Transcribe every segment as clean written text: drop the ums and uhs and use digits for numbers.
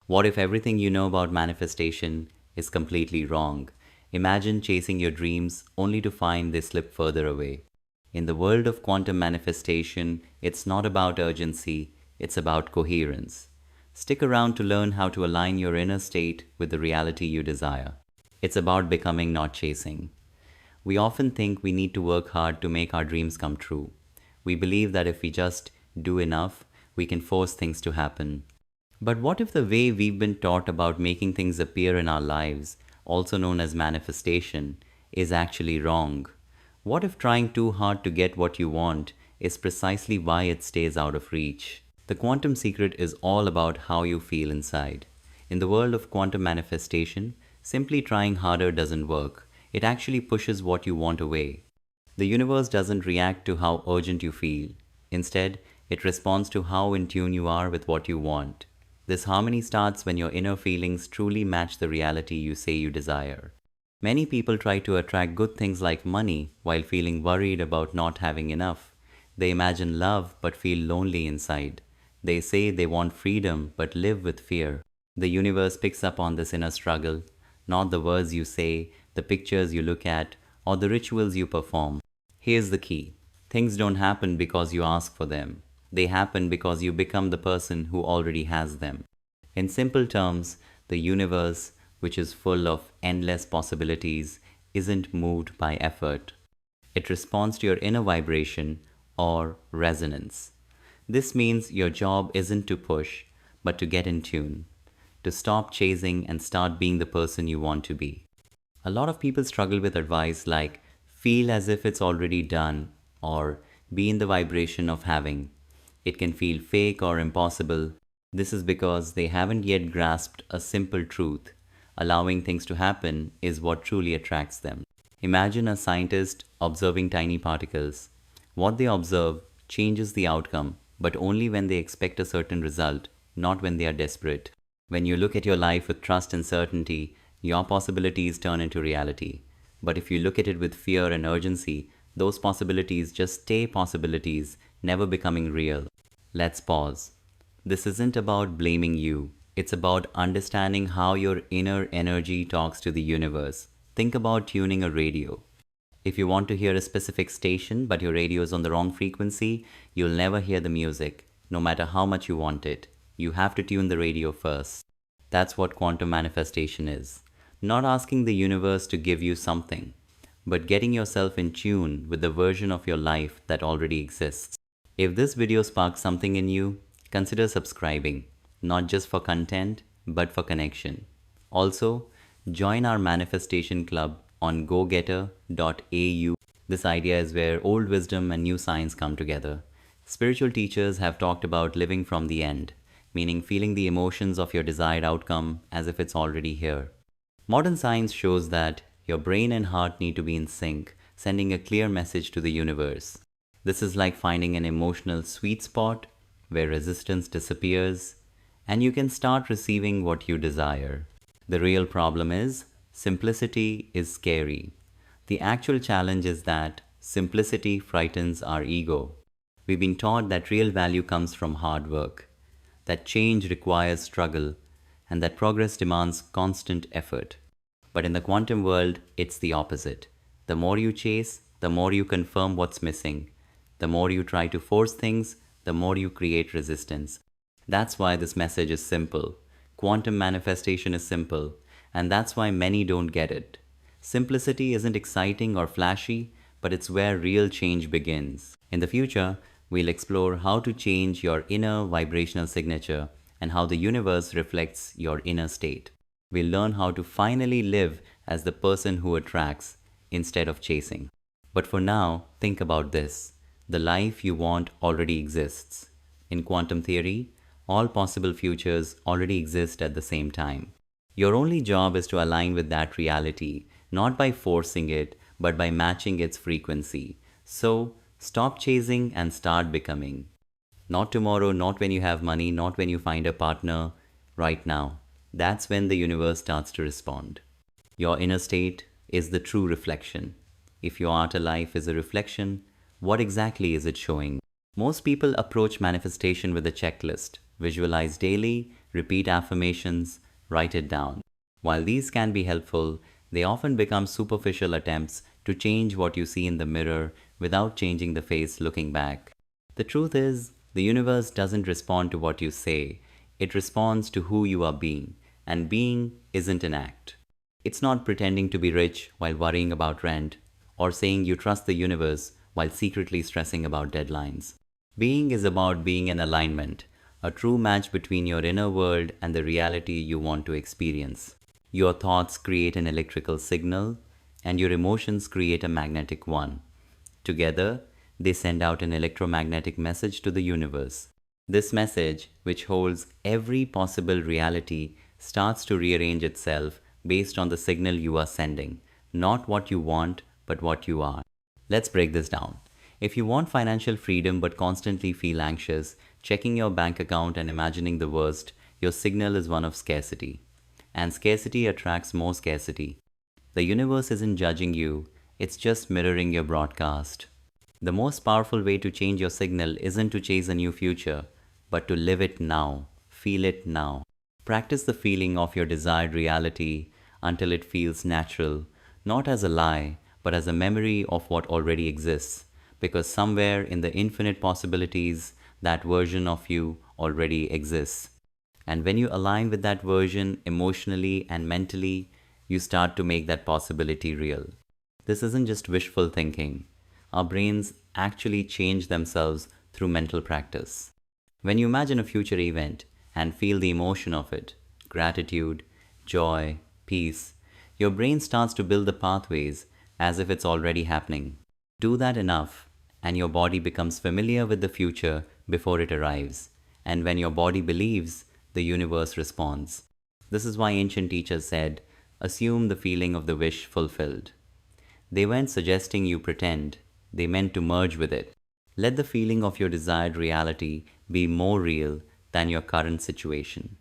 What if everything you know about manifestation is completely wrong? Imagine chasing your dreams only to find they slip further away. In the world of quantum manifestation, it's not about urgency, it's about coherence. Stick around to learn how to align your inner state with the reality you desire. It's about becoming, not chasing. We often think we need to work hard to make our dreams come true. We believe that if we just do enough, we can force things to happen. But what if the way we've been taught about making things appear in our lives, also known as manifestation, is actually wrong? What if trying too hard to get what you want is precisely why it stays out of reach? The quantum secret is all about how you feel inside. In the world of quantum manifestation, simply trying harder doesn't work. It actually pushes what you want away. The universe doesn't react to how urgent you feel. Instead, it responds to how in tune you are with what you want. This harmony starts when your inner feelings truly match the reality you say you desire. Many people try to attract good things like money while feeling worried about not having enough. They imagine love but feel lonely inside. They say they want freedom but live with fear. The universe picks up on this inner struggle, not the words you say, the pictures you look at, or the rituals you perform. Here's the key. Things don't happen because you ask for them. They happen because you become the person who already has them. In simple terms, the universe, which is full of endless possibilities, isn't moved by effort. It responds to your inner vibration or resonance. This means your job isn't to push, but to get in tune, to stop chasing and start being the person you want to be. A lot of people struggle with advice like feel as if it's already done or be in the vibration of having. It can feel fake or impossible. This is because they haven't yet grasped a simple truth. Allowing things to happen is what truly attracts them. Imagine a scientist observing tiny particles. What they observe changes the outcome, but only when they expect a certain result, not when they are desperate. When you look at your life with trust and certainty, your possibilities turn into reality. But if you look at it with fear and urgency, those possibilities just stay possibilities, never becoming real. Let's pause. This isn't about blaming you. It's about understanding how your inner energy talks to the universe. Think about tuning a radio. If you want to hear a specific station but your radio is on the wrong frequency, you'll never hear the music, no matter how much you want it. You have to tune the radio first. That's what quantum manifestation is. Not asking the universe to give you something, but getting yourself in tune with the version of your life that already exists. If this video sparks something in you, consider subscribing, not just for content, but for connection. Also, join our manifestation club on gogetter.au. This idea is where old wisdom and new science come together. Spiritual teachers have talked about living from the end, meaning feeling the emotions of your desired outcome as if it's already here. Modern science shows that your brain and heart need to be in sync, sending a clear message to the universe. This is like finding an emotional sweet spot where resistance disappears and you can start receiving what you desire. The real problem is simplicity is scary. The actual challenge is that simplicity frightens our ego. We've been taught that real value comes from hard work, that change requires struggle, and that progress demands constant effort. But in the quantum world, it's the opposite. The more you chase, the more you confirm what's missing. The more you try to force things, the more you create resistance. That's why this message is simple. Quantum manifestation is simple, and that's why many don't get it. Simplicity isn't exciting or flashy, but it's where real change begins. In the future, we'll explore how to change your inner vibrational signature and how the universe reflects your inner state. We'll learn how to finally live as the person who attracts instead of chasing. But for now, think about this. The life you want already exists. In quantum theory, all possible futures already exist at the same time. Your only job is to align with that reality, not by forcing it, but by matching its frequency. So, stop chasing and start becoming. Not tomorrow, not when you have money, not when you find a partner, right now. That's when the universe starts to respond. Your inner state is the true reflection. If your outer life is a reflection, what exactly is it showing? Most people approach manifestation with a checklist. Visualize daily, repeat affirmations, write it down. While these can be helpful, they often become superficial attempts to change what you see in the mirror without changing the face looking back. The truth is, the universe doesn't respond to what you say, it responds to who you are being, and being isn't an act. It's not pretending to be rich while worrying about rent, or saying you trust the universe while secretly stressing about deadlines. Being is about being in alignment, a true match between your inner world and the reality you want to experience. Your thoughts create an electrical signal, and your emotions create a magnetic one. Together, they send out an electromagnetic message to the universe. This message, which holds every possible reality, starts to rearrange itself based on the signal you are sending, not what you want, but what you are. Let's break this down. If you want financial freedom but constantly feel anxious, checking your bank account and imagining the worst, your signal is one of scarcity. And scarcity attracts more scarcity. The universe isn't judging you, it's just mirroring your broadcast. The most powerful way to change your signal isn't to chase a new future, but to live it now, feel it now. Practice the feeling of your desired reality until it feels natural, not as a lie, but as a memory of what already exists, because somewhere in the infinite possibilities, that version of you already exists. And when you align with that version emotionally and mentally, you start to make that possibility real. This isn't just wishful thinking. Our brains actually change themselves through mental practice. When you imagine a future event and feel the emotion of it, gratitude, joy, peace, your brain starts to build the pathways as if it's already happening. Do that enough, and your body becomes familiar with the future before it arrives. And when your body believes, the universe responds. This is why ancient teachers said, assume the feeling of the wish fulfilled. They weren't suggesting you pretend, they meant to merge with it. Let the feeling of your desired reality be more real than your current situation.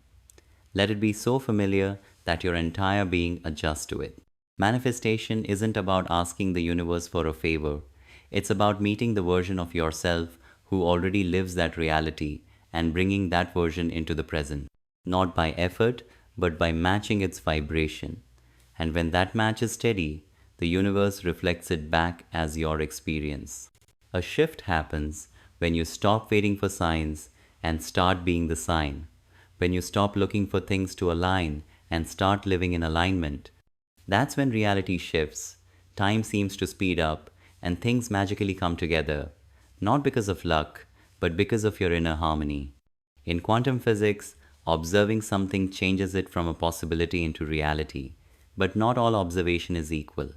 Let it be so familiar that your entire being adjusts to it. Manifestation isn't about asking the universe for a favor. It's about meeting the version of yourself who already lives that reality and bringing that version into the present. Not by effort, but by matching its vibration. And when that match is steady, the universe reflects it back as your experience. A shift happens when you stop waiting for signs and start being the sign. When you stop looking for things to align and start living in alignment. That's when reality shifts, time seems to speed up, and things magically come together, not because of luck, but because of your inner harmony. In quantum physics, observing something changes it from a possibility into reality, but not all observation is equal.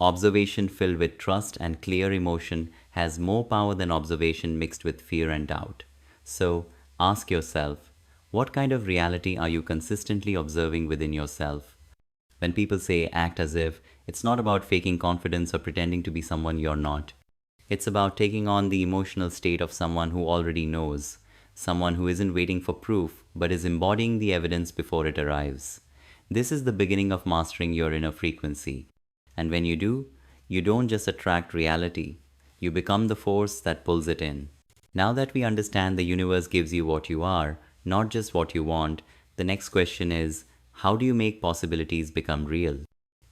Observation filled with trust and clear emotion has more power than observation mixed with fear and doubt. So, ask yourself, what kind of reality are you consistently observing within yourself? When people say act as if, it's not about faking confidence or pretending to be someone you're not. It's about taking on the emotional state of someone who already knows, someone who isn't waiting for proof but is embodying the evidence before it arrives. This is the beginning of mastering your inner frequency. And when you do, you don't just attract reality, you become the force that pulls it in. Now that we understand the universe gives you what you are, not just what you want, the next question is, how do you make possibilities become real?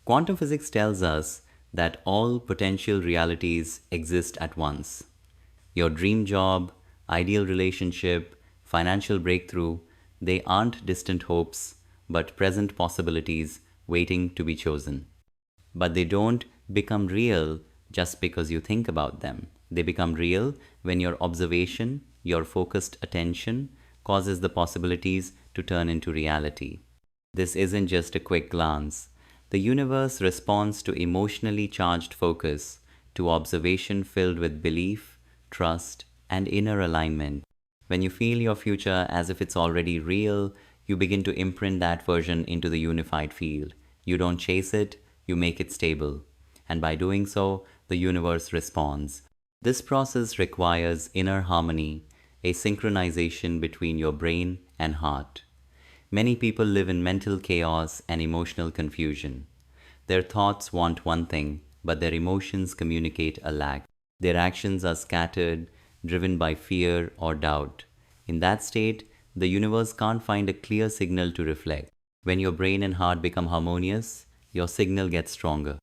Quantum physics tells us that all potential realities exist at once. Your dream job, ideal relationship, financial breakthrough, they aren't distant hopes, but present possibilities waiting to be chosen. But they don't become real just because you think about them. They become real when your observation, your focused attention, causes the possibilities to turn into reality. This isn't just a quick glance. The universe responds to emotionally charged focus, to observation filled with belief, trust, and inner alignment. When you feel your future as if it's already real, you begin to imprint that version into the unified field. You don't chase it, you make it stable. And by doing so, the universe responds. This process requires inner harmony, a synchronization between your brain and heart. Many people live in mental chaos and emotional confusion. Their thoughts want one thing, but their emotions communicate a lack. Their actions are scattered, driven by fear or doubt. In that state, The universe can't find a clear signal to reflect. When your brain and heart become harmonious, your signal gets stronger.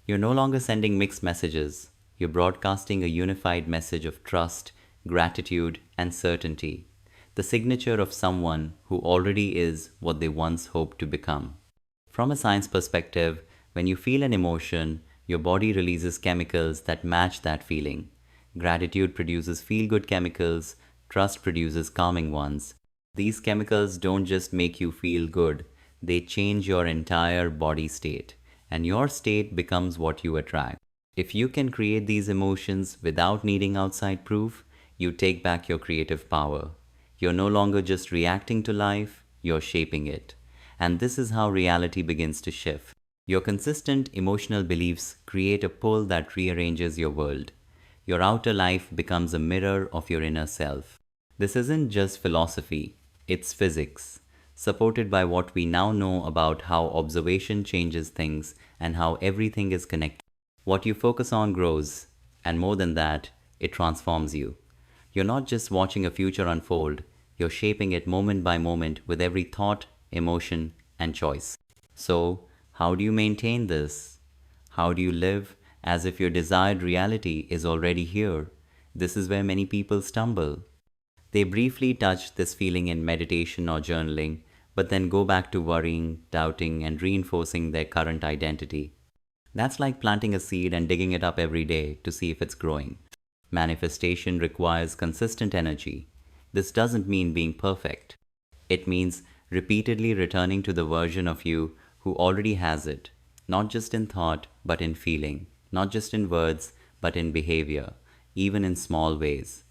You're no longer sending mixed messages. You're broadcasting a unified message of trust, gratitude, and certainty. The signature of someone who already is what they once hoped to become. From a science perspective, when you feel an emotion, your body releases chemicals that match that feeling. Gratitude produces feel good chemicals, trust produces calming ones. These chemicals don't just make you feel good, they change your entire body state, and your state becomes what you attract. If you can create these emotions without needing outside proof, you take back your creative power. You're no longer just reacting to life, you're shaping it. And this is how reality begins to shift. Your consistent emotional beliefs create a pull that rearranges your world. Your outer life becomes a mirror of your inner self. This isn't just philosophy, it's physics, supported by what we now know about how observation changes things and how everything is connected. What you focus on grows, and more than that, it transforms you. You're not just watching a future unfold, you're shaping it moment by moment with every thought, emotion, and choice. So, how do you maintain this? How do you live as if your desired reality is already here? This is where many people stumble. They briefly touch this feeling in meditation or journaling, but then go back to worrying, doubting, and reinforcing their current identity. That's like planting a seed and digging it up every day to see if it's growing. Manifestation requires consistent energy. This doesn't mean being perfect. It means repeatedly returning to the version of you who already has it, not just in thought, but in feeling, not just in words, but in behavior, even in small ways.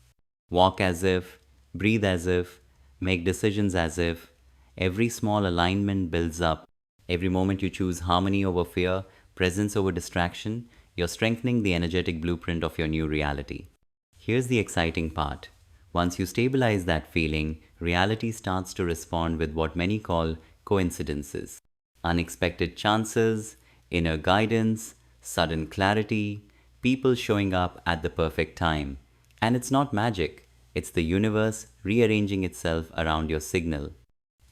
Walk as if, breathe as if, make decisions as if. Every small alignment builds up. Every moment you choose harmony over fear, presence over distraction, you're strengthening the energetic blueprint of your new reality. Here's the exciting part. Once you stabilize that feeling, reality starts to respond with what many call coincidences. Unexpected chances, inner guidance, sudden clarity, people showing up at the perfect time. And it's not magic, it's the universe rearranging itself around your signal.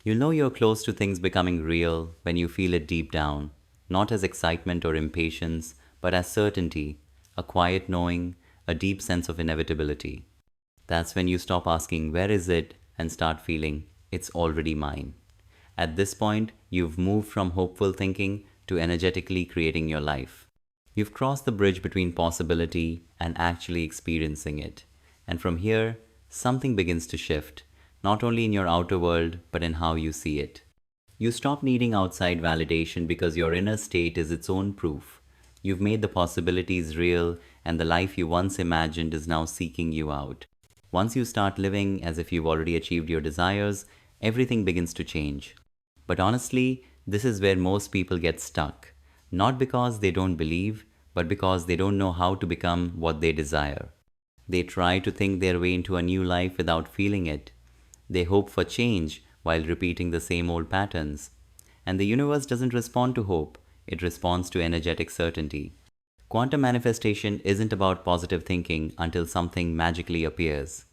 You'll know you're close to things becoming real when you feel it deep down, not as excitement or impatience, but as certainty, a quiet knowing, a deep sense of inevitability. That's when you stop asking, where is it, and start feeling, it's already mine. At this point, you've moved from hopeful thinking to energetically creating your life. You've crossed the bridge between possibility and actually experiencing it. And from here, something begins to shift, not only in your outer world, but in how you see it. You stop needing outside validation because your inner state is its own proof. You've made the possibilities real, and the life you once imagined is now seeking you out. Once you start living as if you've already achieved your desires, everything begins to change. But honestly, this is where most people get stuck. Not because they don't believe, but because they don't know how to become what they desire. They try to think their way into a new life without feeling it. They hope for change while repeating the same old patterns. And the universe doesn't respond to hope, it responds to energetic certainty. Quantum manifestation isn't about positive thinking until something magically appears.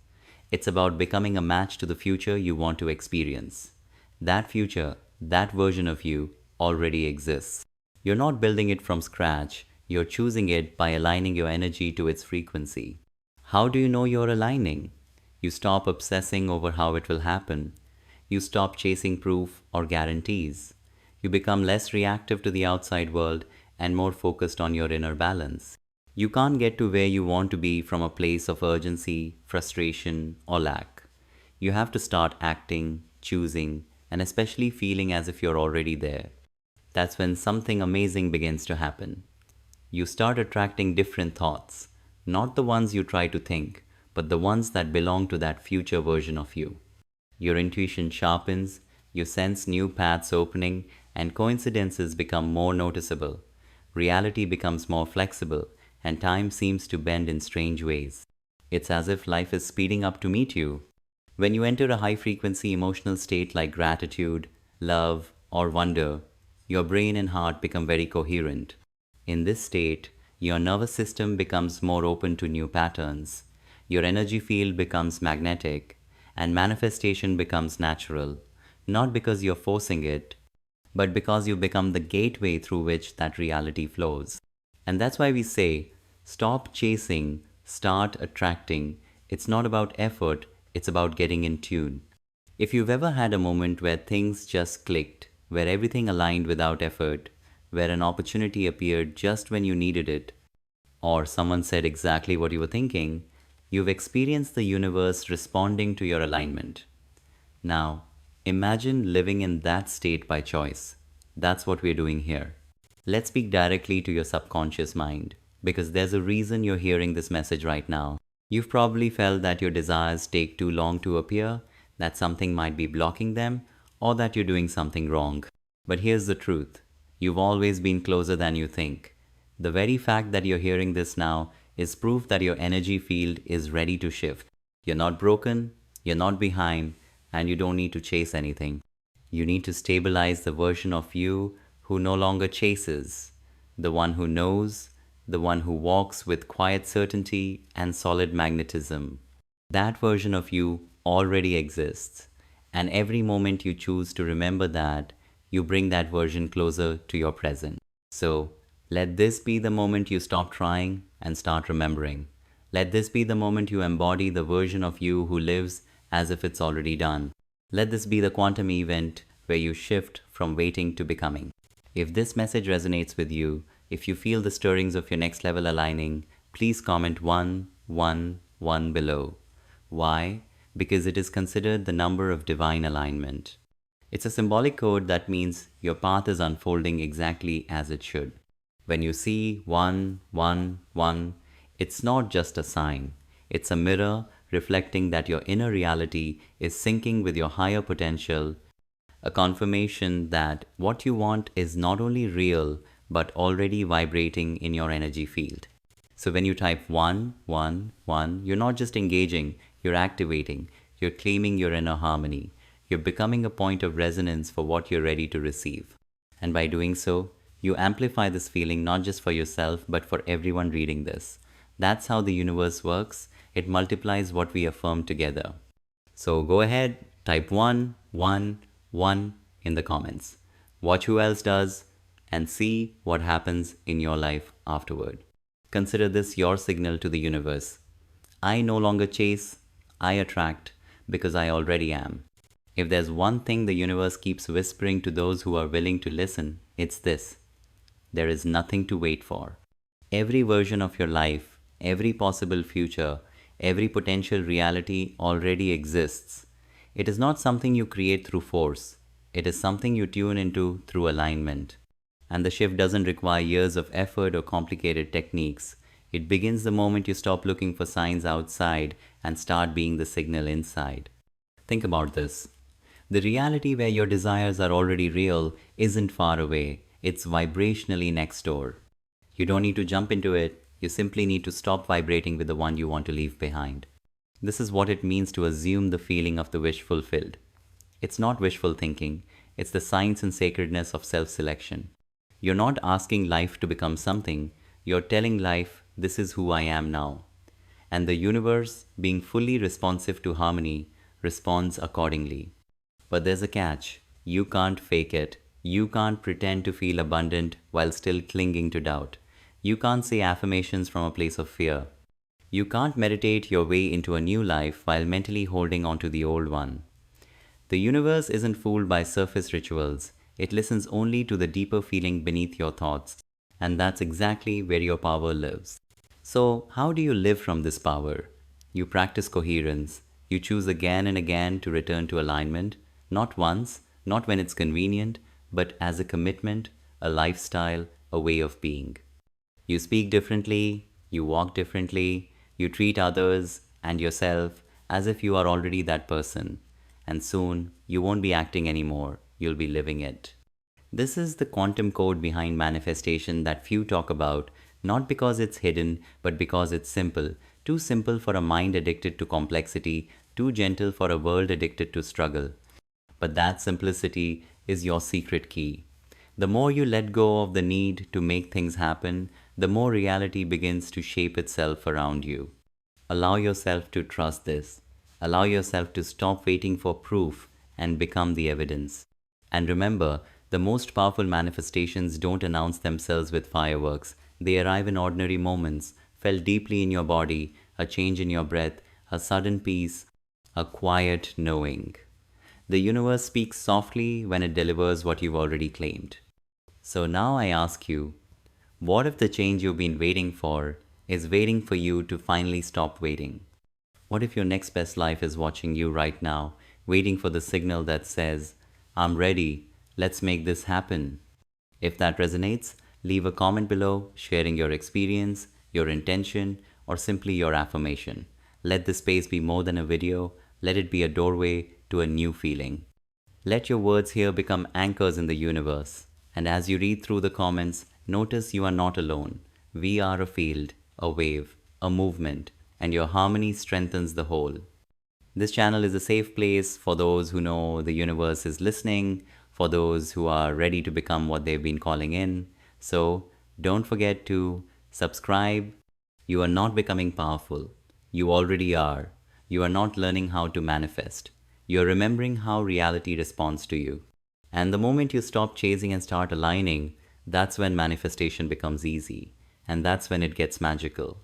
It's about becoming a match to the future you want to experience. That future, that version of you, already exists. You're not building it from scratch, you're choosing it by aligning your energy to its frequency. How do you know you're aligning? You stop obsessing over how it will happen. You stop chasing proof or guarantees. You become less reactive to the outside world and more focused on your inner balance. You can't get to where you want to be from a place of urgency, frustration, or lack. You have to start acting, choosing, and especially feeling as if you're already there. That's when something amazing begins to happen. You start attracting different thoughts, not the ones you try to think, but the ones that belong to that future version of you. Your intuition sharpens, you sense new paths opening, and coincidences become more noticeable. Reality becomes more flexible, and time seems to bend in strange ways. It's as if life is speeding up to meet you. When you enter a high frequency emotional state like gratitude, love, or wonder, your brain and heart become very coherent. In this state, your nervous system becomes more open to new patterns. Your energy field becomes magnetic, and manifestation becomes natural, not because you're forcing it, but because you become the gateway through which that reality flows. And that's why we say, stop chasing, start attracting. It's not about effort, it's about getting in tune. If you've ever had a moment where things just clicked, where everything aligned without effort, where an opportunity appeared just when you needed it, or someone said exactly what you were thinking, you've experienced the universe responding to your alignment. Now, imagine living in that state by choice. That's what we're doing here. Let's speak directly to your subconscious mind, because there's a reason you're hearing this message right now. You've probably felt that your desires take too long to appear, that something might be blocking them, or that you're doing something wrong. But here's the truth. You've always been closer than you think. The very fact that you're hearing this now is proof that your energy field is ready to shift. You're not broken, you're not behind, and you don't need to chase anything. You need to stabilize the version of you who no longer chases, the one who knows, the one who walks with quiet certainty and solid magnetism. That version of you already exists, and every moment you choose to remember that, you bring that version closer to your present. So, let this be the moment you stop trying and start remembering. Let this be the moment you embody the version of you who lives as if it's already done. Let this be the quantum event where you shift from waiting to becoming. If this message resonates with you, if you feel the stirrings of your next level aligning, please comment 111 below. Why? Because it is considered the number of divine alignment. It's a symbolic code that means your path is unfolding exactly as it should. When you see 111, it's not just a sign. It's a mirror reflecting that your inner reality is syncing with your higher potential, a confirmation that what you want is not only real but already vibrating in your energy field. So when you type 111, you're not just engaging, you're activating, you're claiming your inner harmony. You're becoming a point of resonance for what you're ready to receive. And by doing so, you amplify this feeling not just for yourself but for everyone reading this. That's how the universe works. It multiplies what we affirm together. So go ahead, type 111 in the comments. Watch who else does and see what happens in your life afterward. Consider this your signal to the universe. I no longer chase, I attract because I already am. If there's one thing the universe keeps whispering to those who are willing to listen, it's this. There is nothing to wait for. Every version of your life, every possible future, every potential reality already exists. It is not something you create through force. It is something you tune into through alignment. And the shift doesn't require years of effort or complicated techniques. It begins the moment you stop looking for signs outside and start being the signal inside. Think about this. The reality where your desires are already real isn't far away. It's vibrationally next door. You don't need to jump into it. You simply need to stop vibrating with the one you want to leave behind. This is what it means to assume the feeling of the wish fulfilled. It's not wishful thinking. It's the science and sacredness of self-selection. You're not asking life to become something. You're telling life, this is who I am now. And the universe, being fully responsive to harmony, responds accordingly. But there's a catch. You can't fake it. You can't pretend to feel abundant while still clinging to doubt. You can't say affirmations from a place of fear. You can't meditate your way into a new life while mentally holding on to the old one. The universe isn't fooled by surface rituals. It listens only to the deeper feeling beneath your thoughts. And that's exactly where your power lives. So, how do you live from this power? You practice coherence. You choose again and again to return to alignment. Not once, not when it's convenient, but as a commitment, a lifestyle, a way of being. You speak differently, you walk differently, you treat others and yourself as if you are already that person. And soon, you won't be acting anymore, you'll be living it. This is the quantum code behind manifestation that few talk about, not because it's hidden, but because it's simple. Too simple for a mind addicted to complexity, too gentle for a world addicted to struggle. But that simplicity is your secret key. The more you let go of the need to make things happen, the more reality begins to shape itself around you. Allow yourself to trust this. Allow yourself to stop waiting for proof and become the evidence. And remember, the most powerful manifestations don't announce themselves with fireworks. They arrive in ordinary moments, felt deeply in your body, a change in your breath, a sudden peace, a quiet knowing. The universe speaks softly when it delivers what you've already claimed. So now I ask you, what if the change you've been waiting for is waiting for you to finally stop waiting? What if your next best life is watching you right now, waiting for the signal that says, I'm ready, let's make this happen? If that resonates, leave a comment below sharing your experience, your intention, or simply your affirmation. Let this space be more than a video, let it be a doorway to a new feeling. Let your words here become anchors in the universe. And as you read through the comments, notice you are not alone. We are a field, a wave, a movement, and your harmony strengthens the whole. This channel is a safe place for those who know the universe is listening, for those who are ready to become what they've been calling in. So don't forget to subscribe. You are not becoming powerful. You already are. You are not learning how to manifest. You are remembering how reality responds to you. And the moment you stop chasing and start aligning, that's when manifestation becomes easy. And that's when it gets magical.